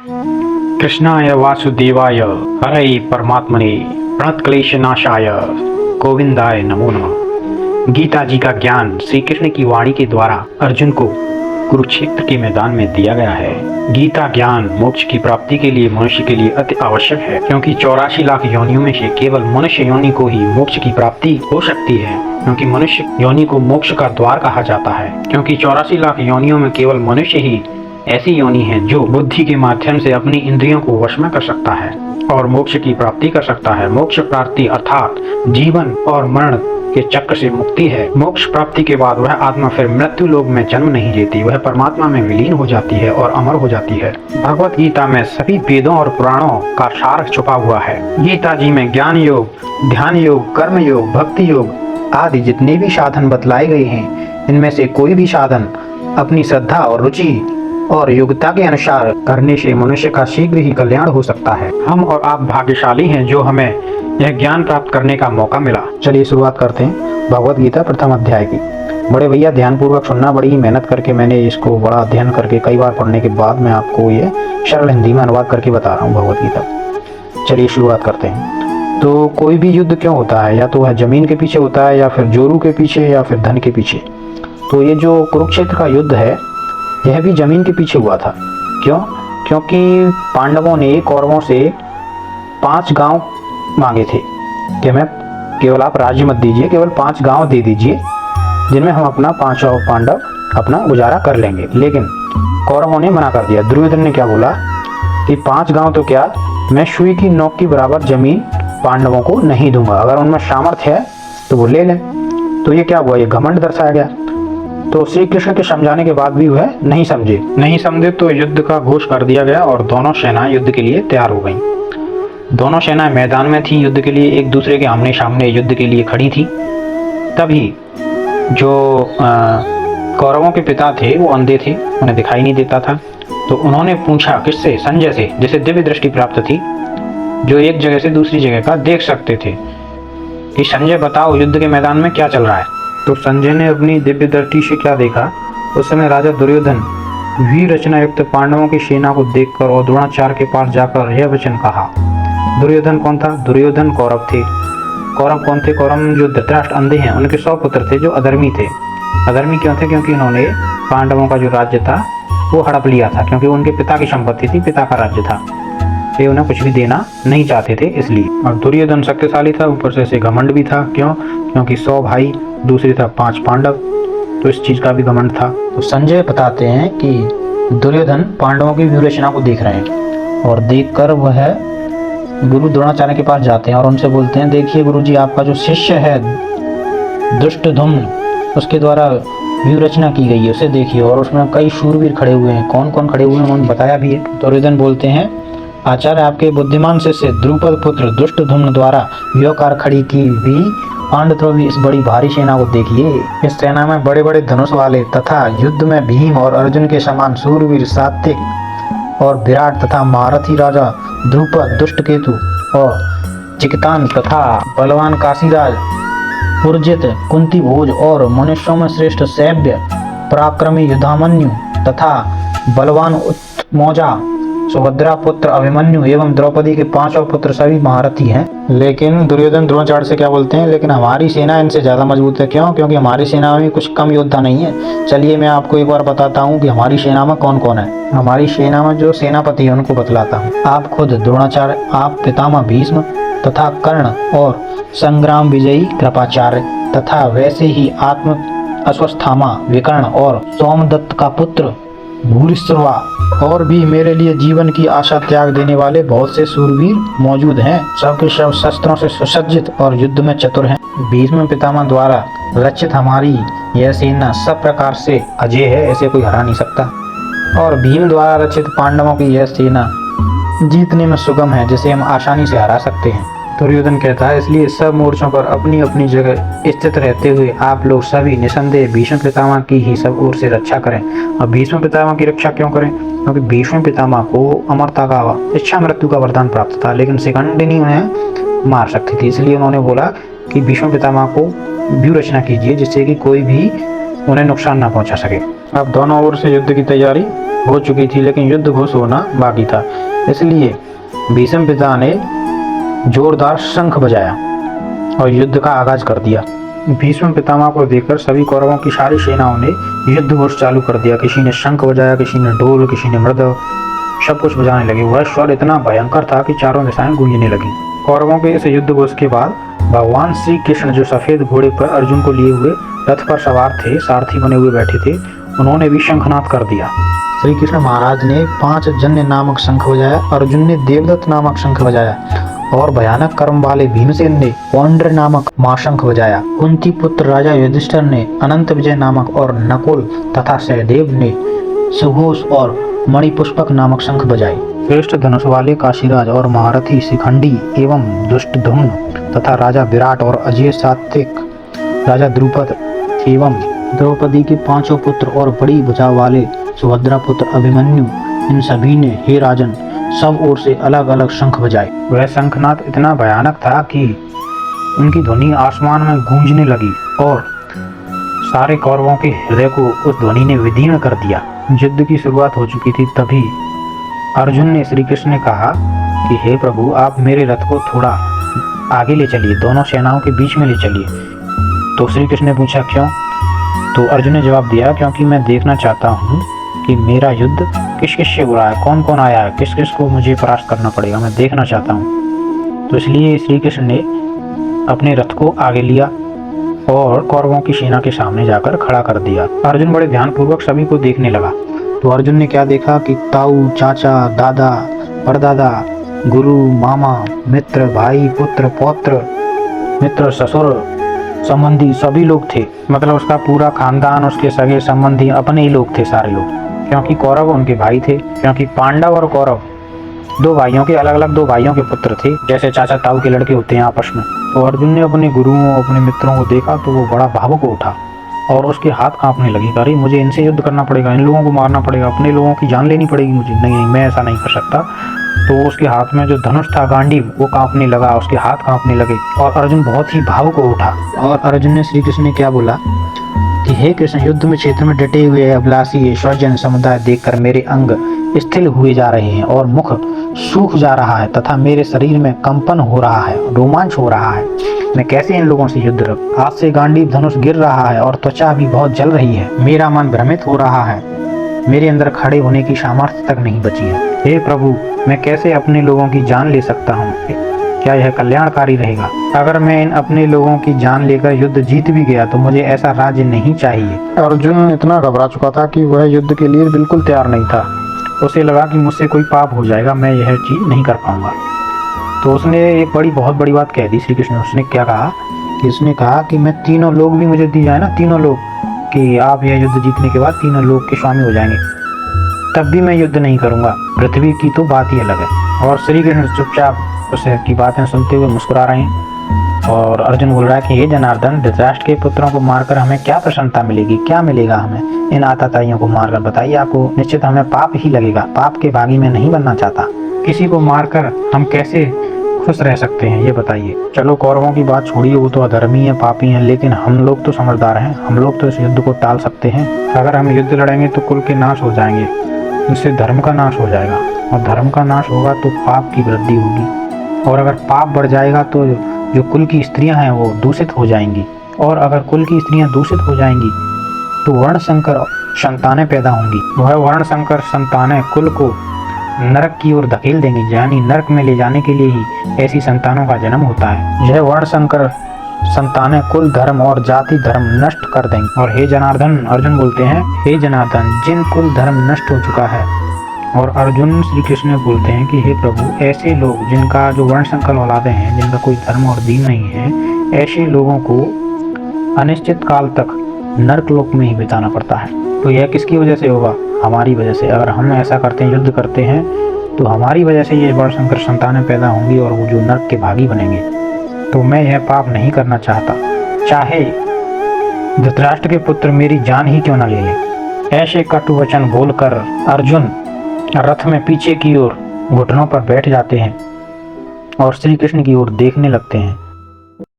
कृष्णाय वासुदेवाय हरये परमात्मने प्रणतक्लेशनाशाय गोविंदाय नमो नमः। गीता जी का ज्ञान श्री कृष्ण की वाणी के द्वारा अर्जुन को कुरुक्षेत्र के मैदान में दिया गया है। गीता ज्ञान मोक्ष की प्राप्ति के लिए मनुष्य के लिए अति आवश्यक है, क्योंकि 84 लाख योनियों में से केवल मनुष्य योनि को ही मोक्ष की प्राप्ति हो सकती है। क्योंकि मनुष्य योनि को मोक्ष का द्वार कहा जाता है, क्योंकि 84 लाख योनियों में केवल मनुष्य ही ऐसी योनि है जो बुद्धि के माध्यम से अपनी इंद्रियों को वश में कर सकता है और मोक्ष की प्राप्ति कर सकता है। मोक्ष प्राप्ति अर्थात जीवन और मरण के चक्र से मुक्ति है। मोक्ष प्राप्ति के बाद वह आत्मा फिर मृत्यु लोक में जन्म नहीं लेती, वह परमात्मा में विलीन हो जाती है और अमर हो जाती है। भगवत गीता में सभी वेदों और पुराणों का सार छुपा हुआ है। गीता जी में ज्ञान योग, ध्यान योग, कर्म योग, भक्ति योग आदि जितने भी साधन बतलाए गए हैं, इनमें से कोई भी साधन अपनी श्रद्धा और रुचि और योग्यता के अनुसार करने से मनुष्य का शीघ्र ही कल्याण हो सकता है। हम और आप भाग्यशाली हैं जो हमें यह ज्ञान प्राप्त करने का मौका मिला। चलिए शुरुआत करते हैं भगवत गीता प्रथम अध्याय की। बड़े भैया ध्यान पूर्वक सुनना, बड़ी ही मेहनत करके मैंने इसको बड़ा अध्ययन करके कई बार पढ़ने के बाद मैं आपको ये सरल हिंदी में अनुवाद करके बता रहा हूँ भगवत गीता। चलिए शुरुआत करते हैं। तो कोई भी युद्ध क्यों होता है, या तो वह जमीन के पीछे होता है, या फिर जोरू के पीछे, या फिर धन के पीछे। तो ये जो कुरुक्षेत्र का युद्ध है यह भी जमीन के पीछे हुआ था। क्यों? क्योंकि पांडवों ने कौरवों से 5 गांव मांगे थे कि हमें केवल आप राज्य मत दीजिए, केवल 5 गांव दे दीजिए जिनमें हम अपना 5 पांडव अपना गुजारा कर लेंगे। लेकिन कौरवों ने मना कर दिया। दुर्योधन ने क्या बोला कि 5 गांव तो क्या, मैं सुई की नोक की बराबर जमीन पांडवों को नहीं दूंगा, अगर उनमें सामर्थ्य है तो वो ले लें। तो ये क्या हुआ, ये घमंड दर्शाया गया। तो श्री कृष्ण के समझाने के बाद भी वह नहीं समझे तो युद्ध का घोष कर दिया गया और दोनों सेनाएं युद्ध के लिए तैयार हो गईं। दोनों सेनाएं मैदान में थी, युद्ध के लिए एक दूसरे के आमने सामने युद्ध के लिए खड़ी थी। तभी जो कौरवों के पिता थे वो अंधे थे, उन्हें दिखाई नहीं देता था। तो उन्होंने पूछा किससे, संजय से, जिसे दिव्य दृष्टि प्राप्त थी, जो एक जगह से दूसरी जगह का देख सकते थे, कि संजय बताओ युद्ध के मैदान में क्या चल रहा है। तो संजय ने अपनी दिव्य दृष्टि से क्या देखा, उस समय राजा दुर्योधन वीर रचना युक्त पांडवों की सेना को देखकर और द्रोणाचार्य के पास जाकर यह वचन कहा। दुर्योधन कौन था? दुर्योधन कौरव थे। कौरव कौन थे? कौरव जो धृतराष्ट्र अंधे हैं उनके 100 पुत्र थे जो अधर्मी थे। अधर्मी क्यों थे? क्योंकि उन्होंने पांडवों का जो राज्य था वो हड़प लिया था, क्योंकि उनके पिता की संपत्ति थी, पिता का राज्य था, ये उन्हें कुछ भी देना नहीं चाहते थे इसलिए। और दुर्योधन शक्तिशाली था, ऊपर से ऐसे घमंड भी था। क्यों? क्योंकि 100 भाई, दूसरी था 5 पांडव, तो इस चीज का भी घमंड था। तो संजय बताते हैं कि दुर्योधन पांडवों की व्यूह रचना को देख रहे हैं और देखकर वह गुरु द्रोणाचार्य के पास जाते हैं और उनसे बोलते हैं, देखिए गुरुजी, आपका जो शिष्य है दुष्टधुम्न, उसके द्वारा व्यूह रचना की गई है, उसे देखिए, और उसमें कई शूरवीर खड़े हुए हैं। कौन कौन खड़े हुए हैं उन्होंने बताया भी है। दुर्योधन बोलते हैं, आचार्य, आपके बुद्धिमान शिष्य द्रुपद पुत्र दुष्टधुम्न द्वारा व्यूहकार खड़ी की हुई पांडवों की इस बड़ी भारी सेना को देखिए। इस सेना में बड़े बड़े धनुष वाले तथा युद्ध में भीम और अर्जुन के समान सूरवीर सात्विक और विराट तथा महारथी राजा द्रुपद, दुष्टकेतु और चिकतान तथा बलवान काशीराज पुरजित, कुंती भोज और मनुष्यों में श्रेष्ठ सैव्य पराक्रमी युधामन्यु तथा बलवान उत्मौजा सुभद्रा पुत्र अभिमन्यु एवं द्रौपदी के 5 पुत्र सभी महारथी हैं। लेकिन दुर्योधन द्रोणाचार्य से क्या बोलते हैं, लेकिन हमारी सेना इनसे ज्यादा मजबूत है। क्यों? क्योंकि हमारी सेना में कुछ कम योद्धा नहीं है। चलिए मैं आपको एक बार बताता हूँ कि हमारी सेना में कौन कौन है। हमारी सेना में जो सेनापति है उनको बतलाता हूँ। आप खुद द्रोणाचार्य, आप पितामह भीष्म तथा कर्ण और संग्राम विजयी कृपाचार्य तथा वैसे ही आत्म अश्वस्थामा विकर्ण और सोमदत्त का पुत्र भूरिश्रवा और भी मेरे लिए जीवन की आशा त्याग देने वाले बहुत से सूरवीर मौजूद हैं। सबके सब शस्त्रों से सुसज्जित और युद्ध में चतुर हैं। भीष्म पितामह द्वारा रचित हमारी यह सेना सब प्रकार से अजय है, ऐसे कोई हरा नहीं सकता। और भीम द्वारा रचित पांडवों की यह सेना जीतने में सुगम है, जिसे हम आसानी से हरा सकते हैं। दुर्योधन कहता है, इसलिए सब मोर्चों पर अपनी अपनी जगह स्थित रहते हुए आप लोग सभी निसंदेह भीष्म पितामह की ही सब ओर से रक्षा करें। और भीष्म पितामह की रक्षा क्यों करें? क्योंकि भीष्म पितामह को अमरता का, इच्छा मृत्यु का वरदान प्राप्त था, लेकिन शिखंडिनी उन्हें मार सकती थी। इसलिए उन्होंने बोला कि भीष्म पितामह को व्यूह रचना कीजिए, जिससे कि कोई भी उन्हें नुकसान ना पहुंचा सके। अब दोनों ओर से युद्ध की तैयारी हो चुकी थी, लेकिन युद्ध घोष होना बाकी था। इसलिए भीष्म पिता ने जोरदार शंख बजाया और युद्ध का आगाज कर दिया। भीष्म पितामह को देखकर सभी कौरवों की सारी सेनाओं ने युद्ध घोष चालू कर दिया। किसी ने शंख बजाया, किसी ने ढोल, किसी ने मृदंग, सब कुछ बजाने लगे। वह स्वर इतना भयंकर था कि चारों दिशाएं गूंजने लगी। कौरवों के इस युद्ध घोष के बाद भगवान श्री कृष्ण, जो सफेद घोड़े पर अर्जुन को लिए हुए रथ पर सवार थे, सारथी बने हुए बैठे थे, उन्होंने भी शंखनाद कर दिया। श्री कृष्ण महाराज ने पांचजन्य नामक शंख बजाया, अर्जुन ने देवदत्त नामक शंख बजाया और भयानक कर्म वाले भीमसेन ने पौंड्र नामक महाशंख बजाया। कुंती पुत्र राजा युधिष्ठिर ने अनंत विजय नामक और नकुल तथा सहदेव ने सुघोष और मणिपुष्पक नामक शंख बजाई। श्रेष्ठ धनुष वाले काशीराज और महारथी शिखंडी एवं दुष्टधुम्न तथा राजा विराट और अजय सात्विक, राजा द्रुपद एवं द्रौपदी के पांचों पुत्र और बड़ी भुजा वाले सुभद्रा पुत्र अभिमन्यु, इन सभी ने हे राजन सब ओर से अलग अलग शंख बजाए। वह शंखनाद इतना भयानक था कि उनकी ध्वनि आसमान में गूंजने लगी और सारे कौरवों के हृदय को उस ध्वनि ने विदीर्ण कर दिया। युद्ध की शुरुआत हो चुकी थी। तभी अर्जुन ने श्री कृष्ण ने कहा कि हे प्रभु, आप मेरे रथ को थोड़ा आगे ले चलिए, दोनों सेनाओं के बीच में ले चलिए। तो श्री कृष्ण ने पूछा क्यों? तो अर्जुन ने जवाब दिया, क्योंकि मैं देखना चाहता हूँ कि मेरा युद्ध किस किस से हो रहा है, कौन कौन आया है, किस किस को मुझे परास्त करना पड़ेगा, मैं देखना चाहता हूँ। तो इसलिए श्री कृष्ण ने अपने रथ को आगे लिया और कौरवों की सेना के सामने जाकर खड़ा कर दिया। अर्जुन बड़े ध्यानपूर्वक सभी को देखने लगा। तो अर्जुन ने क्या देखा कि ताऊ, चाचा, दादा, परदादा, गुरु, मामा, मित्र, भाई, पुत्र, पौत्र, मित्र, ससुर, संबंधी सभी लोग थे। मतलब उसका पूरा खानदान, उसके सगे संबंधी अपने ही लोग थे सारे लोग, क्योंकि कौरव उनके भाई थे। क्योंकि पांडव और कौरव दो भाइयों के अलग अलग दो भाइयों के पुत्र थे, जैसे चाचा ताऊ के लड़के होते हैं आपस में। तो अर्जुन ने अपने गुरुओं, अपने मित्रों को देखा तो वो बड़ा भावुक उठा और उसके हाथ कांपने लगी। अरे मुझे इनसे युद्ध करना पड़ेगा, इन लोगों को मारना पड़ेगा, अपने लोगों की जान लेनी पड़ेगी मुझे। नहीं, मैं ऐसा नहीं कर सकता। तो उसके हाथ में जो धनुष था गांडीव, वो कांपने लगा, उसके हाथ कांपने लगे और अर्जुन बहुत ही भावुक उठा। और अर्जुन ने श्री कृष्ण ने क्या बोला कि हे कृष्ण, युद्ध में क्षेत्र में डटे हुए अभिलाषी स्वजन समुदाय देखकर मेरे अंग स्थिर हुए जा रहे हैं और मुख सूख जा रहा है तथा मेरे शरीर में कंपन हो रहा है, रोमांच हो रहा है। मैं कैसे इन लोगों से युद्ध करूं? हाथ से गांडीव धनुष गिर रहा है और त्वचा भी बहुत जल रही है। मेरा मन भ्रमित हो रहा है, मेरे अंदर खड़े होने की सामर्थ्य तक नहीं बची है। हे प्रभु, मैं कैसे अपने लोगों की जान ले सकता हूँ? क्या यह कल्याणकारी रहेगा? अगर मैं इन अपने लोगों की जान लेकर युद्ध जीत भी गया तो मुझे ऐसा राज्य नहीं चाहिए। अर्जुन इतना घबरा चुका था कि वह युद्ध के लिए बिल्कुल तैयार नहीं था। उसे लगा कि मुझसे कोई पाप हो जाएगा, मैं यह चीज नहीं कर पाऊंगा। तो उसने एक बहुत बड़ी बात कह दी श्री कृष्ण। उसने क्या कहा कि उसने कहा कि मैं तीनों लोग भी मुझे दी जाए ना, तीनों लोग, कि आप यह युद्ध जीतने के बाद तीनों लोग के स्वामी हो जाएंगे, तब भी मैं युद्ध नहीं करूंगा। पृथ्वी की तो बात ही अलग है। और श्री कृष्ण चुपचाप उसे की बातें सुनते हुए मुस्कुरा रहे हैं। और अर्जुन बोल रहा है कि हे जनार्दन, धृतराष्ट्र के पुत्रों को मारकर हमें क्या प्रसन्नता मिलेगी, क्या मिलेगा हमें इन आताताइयों को मारकर? बताइए, आपको निश्चित हमें पाप ही लगेगा। पाप के भागी मैं नहीं बनना चाहता। किसी को मारकर हम कैसे खुश रह सकते हैं, ये बताइए। चलो कौरवों की बात छोड़िए, वो तो अधर्मी है, पापी हैं, लेकिन हम लोग तो समझदार हैं। हम लोग तो इस युद्ध को टाल सकते हैं। अगर हम युद्ध लड़ेंगे तो कुल के नाश हो जाएंगे, इससे धर्म का नाश हो जाएगा, और धर्म का नाश होगा तो पाप की वृद्धि होगी, और अगर पाप बढ़ जाएगा तो जो कुल की स्त्रियां हैं वो दूषित हो जाएंगी, और अगर कुल की स्त्रियां दूषित हो जाएंगी तो वर्ण संकर संतानें पैदा होंगी। वह वर्ण संकर संतानें कुल को नरक की ओर धकेल देंगी, यानी नरक में ले जाने के लिए ही ऐसी संतानों का जन्म होता है। यह वर्ण संकर संतानें कुल धर्म और जाति धर्म नष्ट कर देंगी। और हे जनार्दन, अर्जुन बोलते हैं, हे जनार्दन, जिन कुल धर्म नष्ट हो चुका है। और अर्जुन श्री कृष्ण बोलते हैं कि हे प्रभु, ऐसे लोग जिनका जो वर्ण संकर औलादे हैं, जिनका कोई धर्म और दीन नहीं है, ऐसे लोगों को अनिश्चित काल तक नरक लोक में ही बिताना पड़ता है। तो यह किसकी वजह से होगा? हमारी वजह से। अगर हम ऐसा करते हैं, युद्ध करते हैं, तो हमारी वजह से ये वर्ण संकर संतानें पैदा होंगी और वो जो नरक के भागी बनेंगे। तो मैं यह पाप नहीं करना चाहता, चाहे धृतराष्ट्र के पुत्र मेरी जान ही क्यों न ले लें। ऐसे कटु वचन बोलकर अर्जुन रथ में पीछे की ओर घुटनों पर बैठ जाते हैं और श्री कृष्ण की ओर देखने लगते हैं।